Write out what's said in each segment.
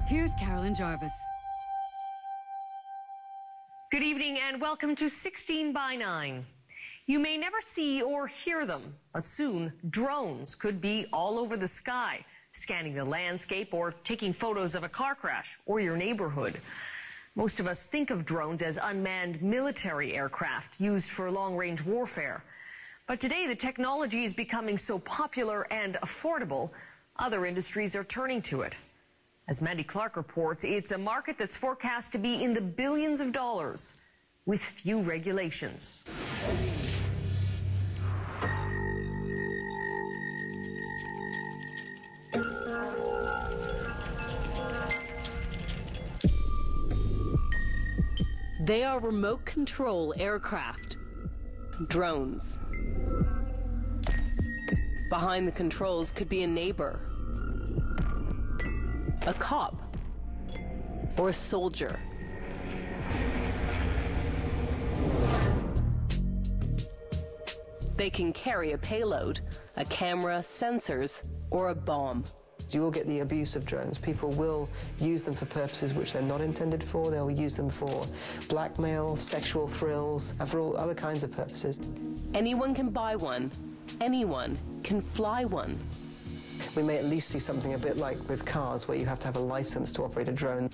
Here's Carolyn Jarvis. Good evening and welcome to 16 by 9. You may never see or hear them, but soon drones could be all over the sky, scanning the landscape or taking photos of a car crash or your neighborhood. Most of us think of drones as unmanned military aircraft used for long-range warfare. But today the technology is becoming so popular and affordable, other industries are turning to it. As Mandy Clark reports, it's a market that's forecast to be in the billions of dollars with few regulations. They are remote control aircraft, drones. Behind the controls could be a neighbor, a cop, or a soldier. They can carry a payload, a camera, sensors, or a bomb. You will get the abuse of drones. People will use them for purposes which they're not intended for. They'll use them for blackmail, sexual thrills, and for all other kinds of purposes. Anyone can buy one. Anyone can fly one. We may at least see something a bit like with cars, where you have to have a license to operate a drone.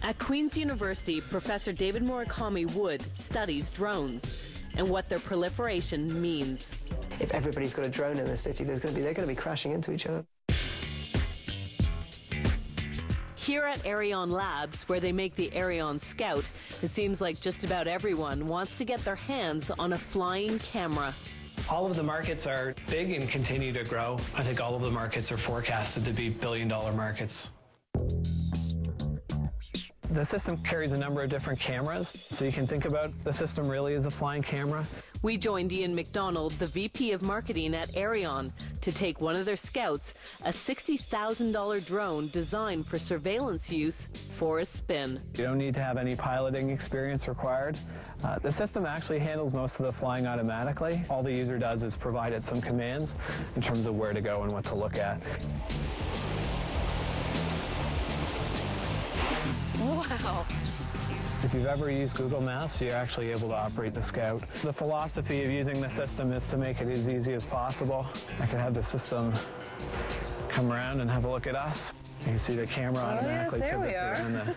At Queen's University, Professor David Murakami Wood studies drones and what their proliferation means. If everybody's got a drone in the city, they're going to be crashing into each other. Here at Arion Labs, where they make the Arion Scout, it seems like just about everyone wants to get their hands on a flying camera. All of the markets are big and continue to grow. I think all of the markets are forecasted to be billion-dollar markets. The system carries a number of different cameras, so you can think about the system really as a flying camera. We joined Ian McDonald, the VP of Marketing at Arion, to take one of their scouts, a $60,000 drone designed for surveillance use, for a spin. You don't need to have any piloting experience required. The system actually handles most of the flying automatically. All the user does is provide it some commands in terms of where to go and what to look at. Wow. If you've ever used Google Maps, you're actually able to operate the Scout. The philosophy of using the system is to make it as easy as possible. I could have the system come around and have a look at us. You can see the camera automatically pivots around to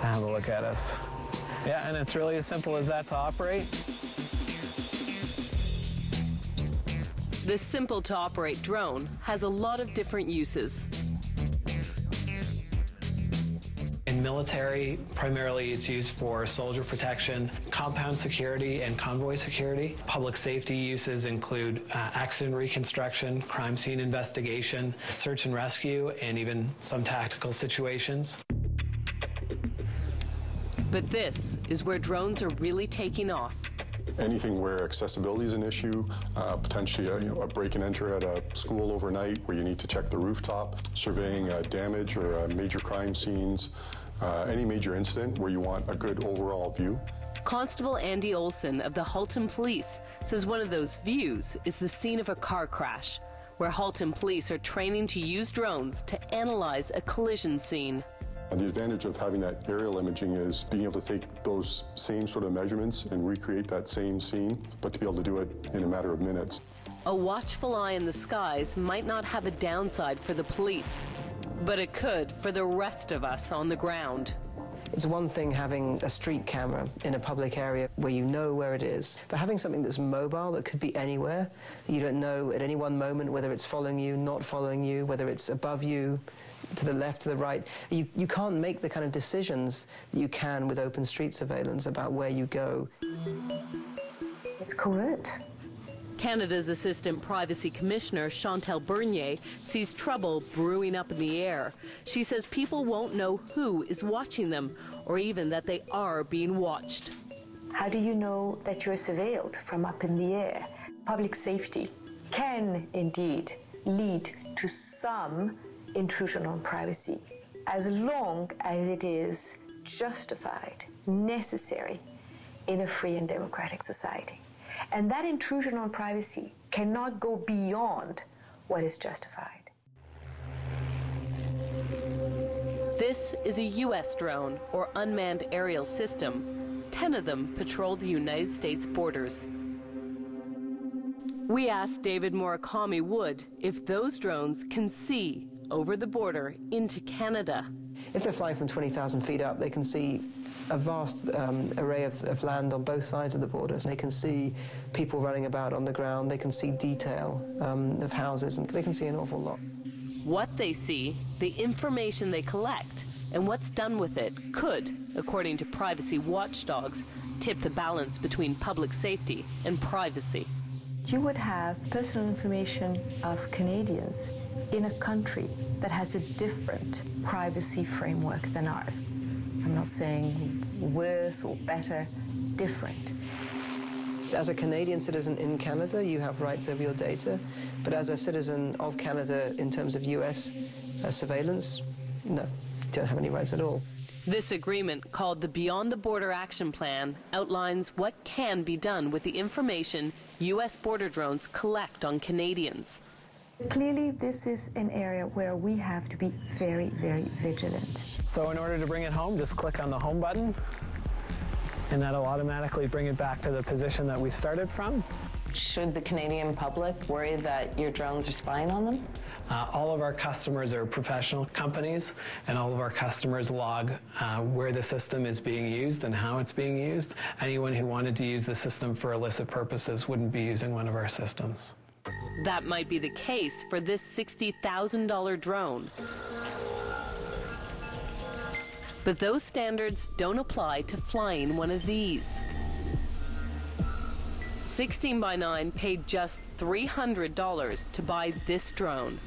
have a look at us. Yeah, and it's really as simple as that to operate. This simple-to-operate drone has a lot of different uses. In military, primarily it's used for soldier protection, compound security, and convoy security. Public safety uses include accident reconstruction, crime scene investigation, search and rescue, and even some tactical situations. But this is where drones are really taking off. Anything where accessibility is an issue, potentially a break and enter at a school overnight where you need to check the rooftop, surveying damage or major crime scenes, any major incident where you want a good overall view. Constable Andy Olson of the Halton Police says one of those views is the scene of a car crash, where Halton Police are training to use drones to analyze a collision scene. The advantage of having that aerial imaging is being able to take those same sort of measurements and recreate that same scene, but to be able to do it in a matter of minutes. A watchful eye in the skies might not have a downside for the police, but it could for the rest of us on the ground. It's one thing having a street camera in a public area where you know where it is, but having something that's mobile that could be anywhere, you don't know at any one moment whether it's following you, not following you, whether it's above you, to the left, to the right. You can't make the kind of decisions that you can with open street surveillance about where you go. It's covert. Canada's Assistant Privacy Commissioner, Chantal Bernier, sees trouble brewing up in the air. She says people won't know who is watching them, or even that they are being watched. How do you know that you're surveilled from up in the air? Public safety can indeed lead to some intrusion on privacy, as long as it is justified, necessary in a free and democratic society. And that intrusion on privacy cannot go beyond what is justified. This is a U.S. drone, or unmanned aerial system. 10 of them patrol the United States borders. We asked David Murakami Wood if those drones can see over the border into Canada. If they're flying from 20,000 feet up, they can see a vast array of land on both sides of the border. They can see people running about on the ground. They can see detail of houses, and they can see an awful lot. What they see, the information they collect, and what's done with it could, according to privacy watchdogs, tip the balance between public safety and privacy. You would have personal information of Canadians in a country that has a different privacy framework than ours. I'm not saying worse or better, different. As a Canadian citizen in Canada, you have rights over your data, but as a citizen of Canada in terms of US surveillance, no, you don't have any rights at all. This agreement, called the Beyond the Border Action Plan, outlines what can be done with the information U.S. border drones collect on Canadians. Clearly, this is an area where we have to be very, very vigilant. So in order to bring it home, just click on the home button, and that'll automatically bring it back to the position that we started from. Should the Canadian public worry that your drones are spying on them? All of our customers are professional companies, and all of our customers log where the system is being used and how it's being used. Anyone who wanted to use the system for illicit purposes wouldn't be using one of our systems. That might be the case for this $60,000 drone. But those standards don't apply to flying one of these. 16 by 9 paid just $300 to buy this drone.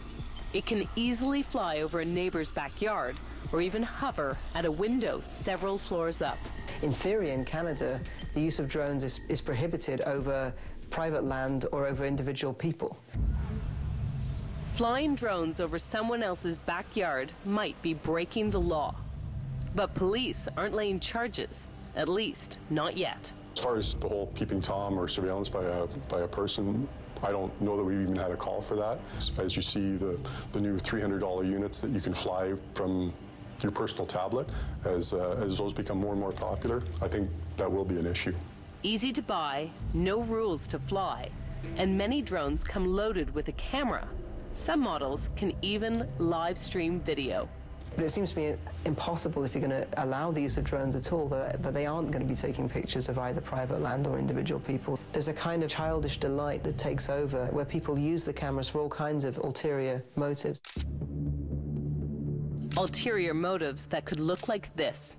It can easily fly over a neighbor's backyard or even hover at a window several floors up. In theory, in Canada, the use of drones is prohibited over private land or over individual people. Flying drones over someone else's backyard might be breaking the law. But police aren't laying charges, at least not yet. As far as the whole peeping Tom or surveillance by a person, I don't know that we've even had a call for that. As you see the new $300 units that you can fly from your personal tablet, as those become more and more popular, I think that will be an issue. Easy to buy, no rules to fly, and many drones come loaded with a camera. Some models can even live stream video. But it seems to me impossible, if you're going to allow the use of drones at all, that they aren't going to be taking pictures of either private land or individual people. There's a kind of childish delight that takes over, where people use the cameras for all kinds of ulterior motives. Ulterior motives that could look like this: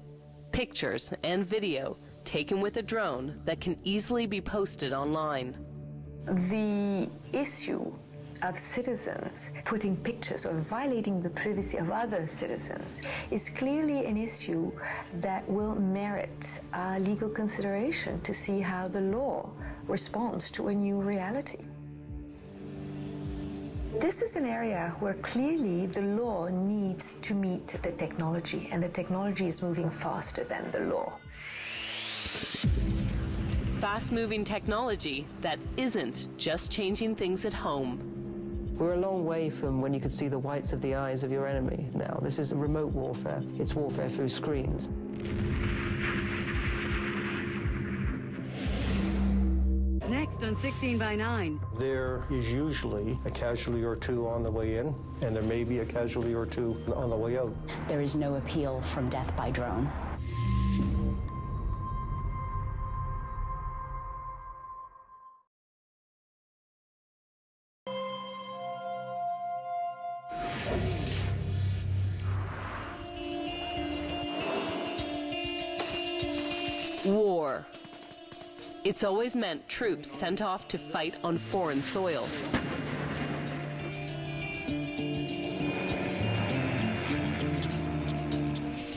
pictures and video taken with a drone that can easily be posted online. The issue of citizens putting pictures or violating the privacy of other citizens is clearly an issue that will merit legal consideration to see how the law responds to a new reality. This is an area where clearly the law needs to meet the technology, and the technology is moving faster than the law. Fast-moving technology that isn't just changing things at home. We're a long way from when you could see the whites of the eyes of your enemy now. This is remote warfare. It's warfare through screens. Next on 16 by 9. There is usually a casualty or two on the way in, and there may be a casualty or two on the way out. There is no appeal from death by drone. War. It's always meant troops sent off to fight on foreign soil.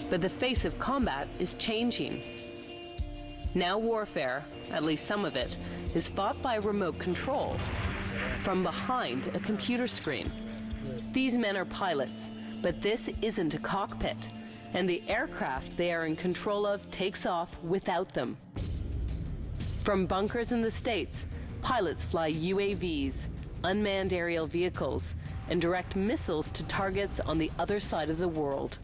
But the face of combat is changing. Now warfare, at least some of it, is fought by remote control from behind a computer screen. These men are pilots, but this isn't a cockpit, and the aircraft they are in control of takes off without them. From bunkers in the States, pilots fly UAVs, unmanned aerial vehicles, and direct missiles to targets on the other side of the world.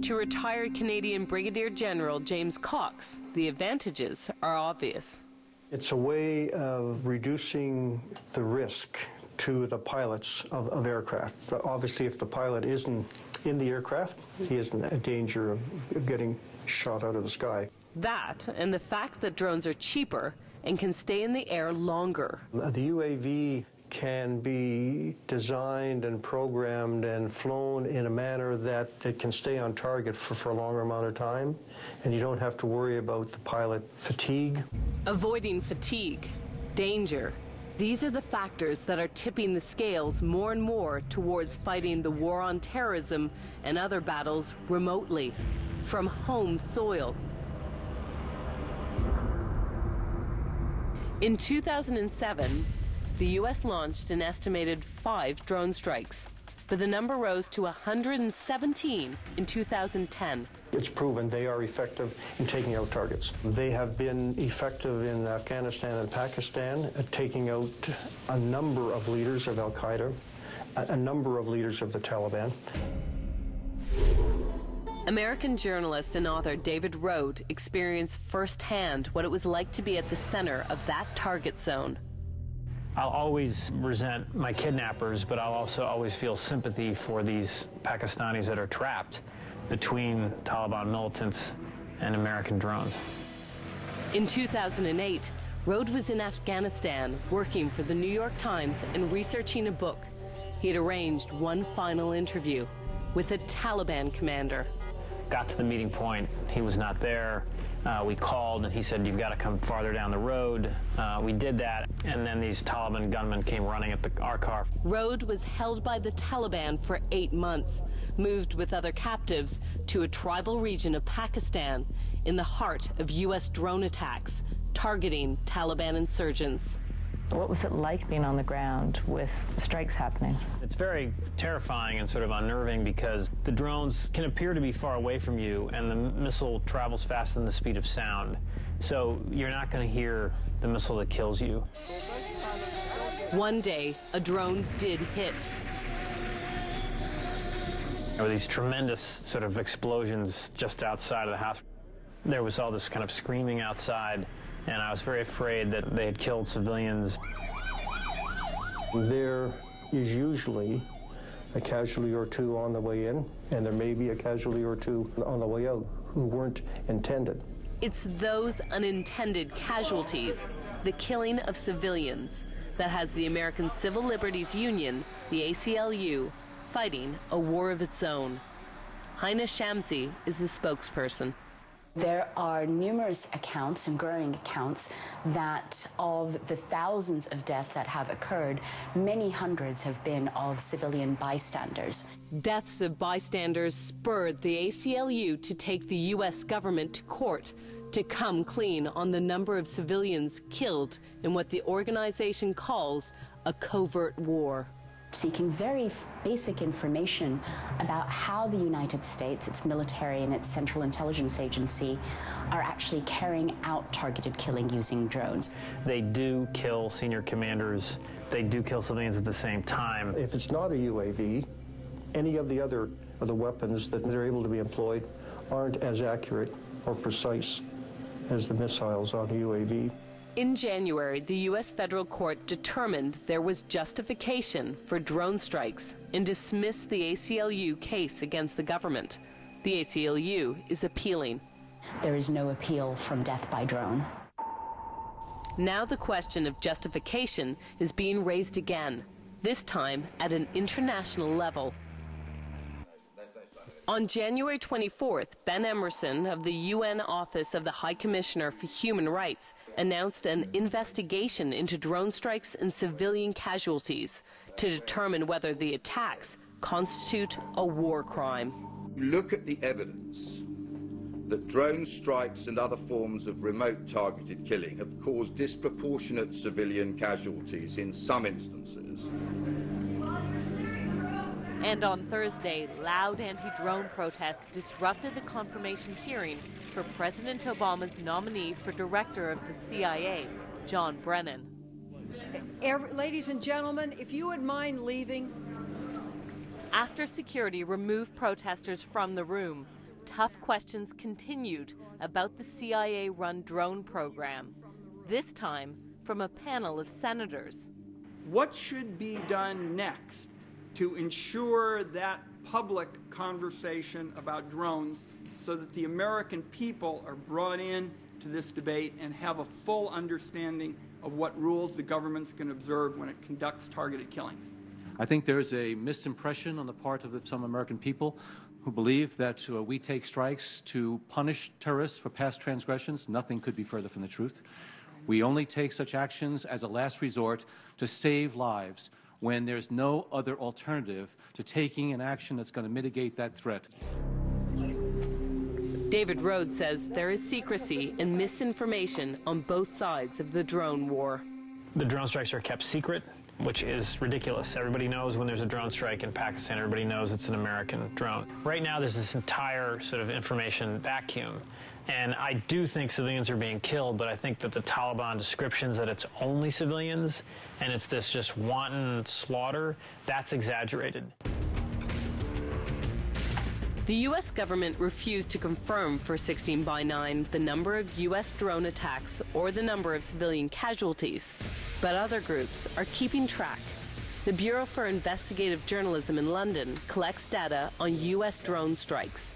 To retired Canadian Brigadier General James Cox, the advantages are obvious. It's a way of reducing the risk to the pilots of aircraft. But obviously, if the pilot isn't in the aircraft, he isn't in danger of getting shot out of the sky. That, and the fact that drones are cheaper and can stay in the air longer. The UAV can be designed and programmed and flown in a manner that it can stay on target for a longer amount of time, and you don't have to worry about the pilot fatigue. Avoiding fatigue, danger. These are the factors that are tipping the scales more and more towards fighting the war on terrorism and other battles remotely, from home soil. In 2007, the U.S. launched an estimated 5 drone strikes, but the number rose to 117 in 2010. It's proven they are effective in taking out targets. They have been effective in Afghanistan and Pakistan at taking out a number of leaders of Al-Qaeda, a number of leaders of the Taliban. American journalist and author David Rode experienced firsthand what it was like to be at the center of that target zone. I'll always resent my kidnappers, but I'll also always feel sympathy for these Pakistanis that are trapped between Taliban militants and American drones. In 2008, Rode was in Afghanistan working for the New York Times and researching a book. He had arranged one final interview with a Taliban commander. Got to the meeting point, he was not there. We called and he said, "You've got to come farther down the road." We did that, and then these Taliban gunmen came running at our car. Rode was held by the Taliban for 8 months, moved with other captives to a tribal region of Pakistan in the heart of U.S. drone attacks targeting Taliban insurgents. What was it like being on the ground with strikes happening? It's very terrifying and sort of unnerving because the drones can appear to be far away from you, and the missile travels faster than the speed of sound. So you're not going to hear the missile that kills you. One day, a drone did hit. There were these tremendous sort of explosions just outside of the house. There was all this kind of screaming outside, and I was very afraid that they had killed civilians. There is usually a casualty or two on the way in, and there may be a casualty or two on the way out who weren't intended. It's those unintended casualties, the killing of civilians, that has the American Civil Liberties Union, the ACLU, fighting a war of its own. Haina Shamsi is the spokesperson. There are numerous accounts and growing accounts that of the thousands of deaths that have occurred, many hundreds have been of civilian bystanders. Deaths of bystanders spurred the ACLU to take the U.S. government to court to come clean on the number of civilians killed in what the organization calls a covert war. Seeking very basic information about how the United States, its military and its Central Intelligence Agency are actually carrying out targeted killing using drones. They do kill senior commanders. They do kill civilians at the same time. If it's not a UAV, any of the other of the weapons that are able to be employed aren't as accurate or precise as the missiles on a UAV. In January, the U.S. federal court determined there was justification for drone strikes and dismissed the ACLU case against the government. The ACLU is appealing. There is no appeal from death by drone. Now the question of justification is being raised again, this time at an international level. On January 24th, Ben Emerson of the UN Office of the High Commissioner for Human Rights announced an investigation into drone strikes and civilian casualties to determine whether the attacks constitute a war crime. Look at the evidence that drone strikes and other forms of remote targeted killing have caused disproportionate civilian casualties in some instances. And on Thursday, loud anti-drone protests disrupted the confirmation hearing for President Obama's nominee for director of the CIA, John Brennan. Ladies and gentlemen, if you would mind leaving. After security removed protesters from the room, tough questions continued about the CIA-run drone program, this time from a panel of senators. What should be done next to ensure that public conversation about drones so that the American people are brought in to this debate and have a full understanding of what rules the government's going to observe when it conducts targeted killings? I think there's a misimpression on the part of some American people who believe that we take strikes to punish terrorists for past transgressions. Nothing could be further from the truth. We only take such actions as a last resort to save lives when there's no other alternative to taking an action that's going to mitigate that threat. David Rhodes says there is secrecy and misinformation on both sides of the drone war. The drone strikes are kept secret, which is ridiculous. Everybody knows when there's a drone strike in Pakistan, everybody knows it's an American drone. Right now, there's this entire sort of information vacuum. And I do think civilians are being killed, but I think that the Taliban descriptions that it's only civilians and it's this just wanton slaughter, that's exaggerated. The U.S. government refused to confirm for 16 by 9 the number of U.S. drone attacks or the number of civilian casualties, but other groups are keeping track. The Bureau for Investigative Journalism in London collects data on U.S. drone strikes.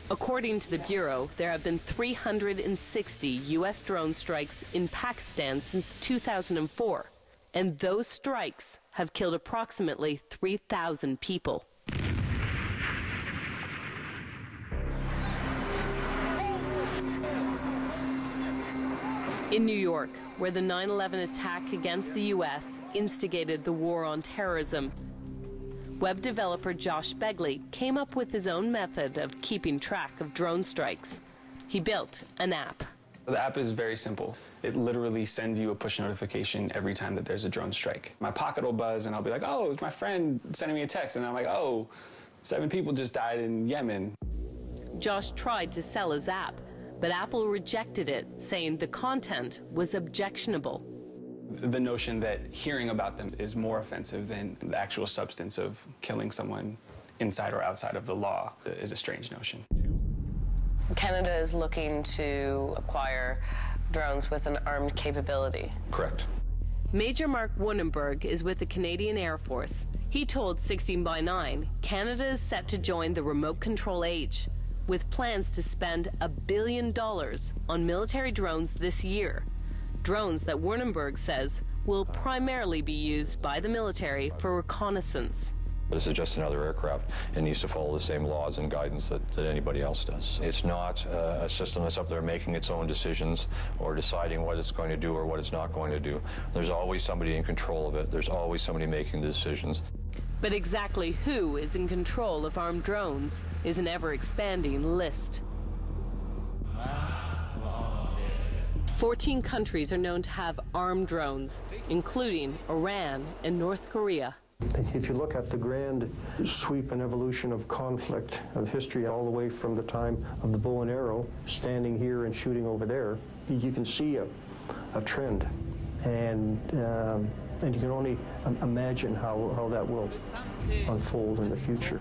According to the Bureau, there have been 360 U.S. drone strikes in Pakistan since 2004, and those strikes have killed approximately 3,000 people. In New York, where the 9/11 attack against the U.S. instigated the war on terrorism, web developer Josh Begley came up with his own method of keeping track of drone strikes. He built an app. The app is very simple. It literally sends you a push notification every time that there's a drone strike. My pocket will buzz and I'll be like, oh, it's my friend sending me a text. And I'm like, oh, 7 people just died in Yemen. Josh tried to sell his app, but Apple rejected it, saying the content was objectionable. The notion that hearing about them is more offensive than the actual substance of killing someone inside or outside of the law is a strange notion. Canada is looking to acquire drones with an armed capability. Correct. Major Mark Wunenberg is with the Canadian Air Force. He told 16 by 9 Canada is set to join the remote control age, with plans to spend $1 billion on military drones this year. Drones that Wunenberg says will primarily be used by the military for reconnaissance. This is just another aircraft. It needs to follow the same laws and guidance that anybody else does. It's not a system that's up there making its own decisions or deciding what it's going to do or what it's not going to do. There's always somebody in control of it. There's always somebody making the decisions. But exactly who is in control of armed drones is an ever-expanding list. 14 countries are known to have armed drones, including Iran and North Korea. If you look at the grand sweep and evolution of conflict, of history, all the way from the time of the bow and arrow, standing here and shooting over there, you can see a trend. And you can only imagine how that will unfold in the future.